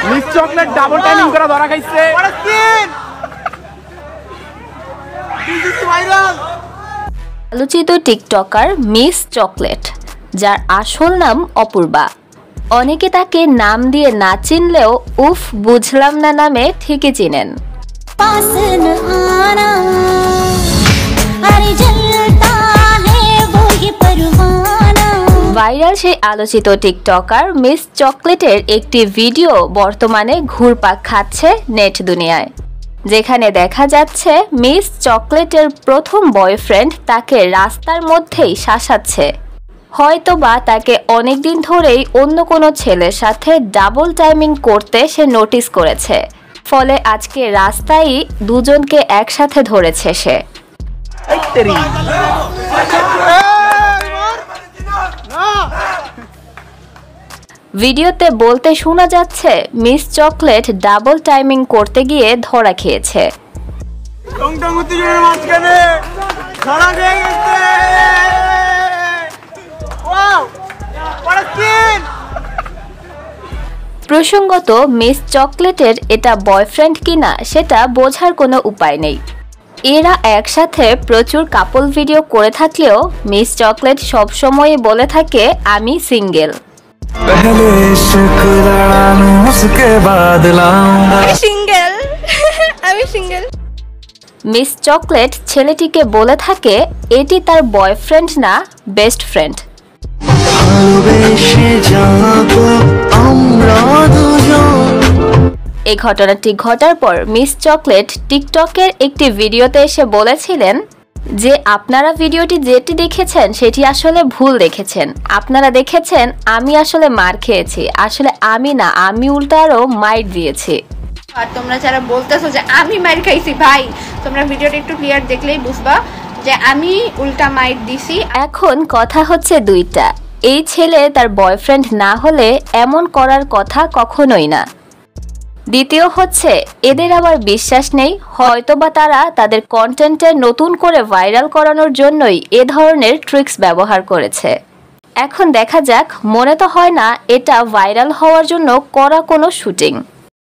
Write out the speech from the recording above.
Miss chocolate double timing করা ধরা খাইছে। আলোচিত টিকটকার মিস চকলেট, যার আসল নাম অপূর্বা। অনেকে তাকে নাম দিয়ে না চিনলেও উফ বুঝলাম না নামে ঠিকই চিনেন। ভাইরাল সেই আলোচিত টিকটকার মিস চকলেটের একটি ভিডিও বর্তমানে ঘুরপাক খাচ্ছে নেট দুনিয়ায়, যেখানে দেখা যাচ্ছে মিস চকলেটের প্রথম বয়ফ্রেন্ড তাকে রাস্তার মধ্যেই শাসাচ্ছে। হয়তোবা তাকে অনেকদিন ধরেই অন্য কোনো ছেলের সাথে ডাবল টাইমিং করতে সে নোটিস করেছে, ফলে আজকে রাস্তায় দুজনকে একসাথে ধরেছে সে। ভিডিওতে বলতে শোনা যাচ্ছে মিস চকলেট ডাবল টাইমিং করতে গিয়ে ধরা খেয়েছে। প্রসঙ্গত মিস চকলেটের এটা বয়ফ্রেন্ড কিনা সেটা বোঝার কোনো উপায় নেই। এরা একসাথে প্রচুর কাপল ভিডিও করে থাকলেও মিস চকলেট সবসময় বলে থাকে আমি সিঙ্গেল। মিস চকলেট ছেলেটিকে বলে থাকে এটি তার বয়ফ্রেন্ড না, বেস্ট ফ্রেন্ড। এই ঘটনাটি ঘটার পর মিস চকলেট টিকটকের একটি ভিডিওতে এসে বলেছিলেন যে আপনারা ভিডিওটি যেটি দেখেছেন সেটি আসলে ভুল দেখেছেন। আপনারা দেখেছেন আমি আসলে মার খেয়েছি, আসলে আমি না, আমি উল্টা আরো মাইর দিয়েছি। আর তোমরা যারা বলতেছো যে আমি মাইর খাইছি, ভাই তোমরা ভিডিওটা একটু ক্লিয়ার দেখলেই বুঝবা যে আমি উল্টা মাইর দিছি। এখন কথা হচ্ছে দুইটা, এই ছেলে তার বয়ফ্রেন্ড না হলে এমন করার কথা কখনোই না। দ্বিতীয় হচ্ছে এদের আবার বিশ্বাস নেই, হয়তোবা তারা তাদের কন্টেন্টে নতুন করে ভাইরাল করানোর জন্যই এ ধরনের ট্রিক্স ব্যবহার করেছে। এখন দেখা যাক, মনে তো হয় না এটা ভাইরাল হওয়ার জন্য করা কোনো শুটিং।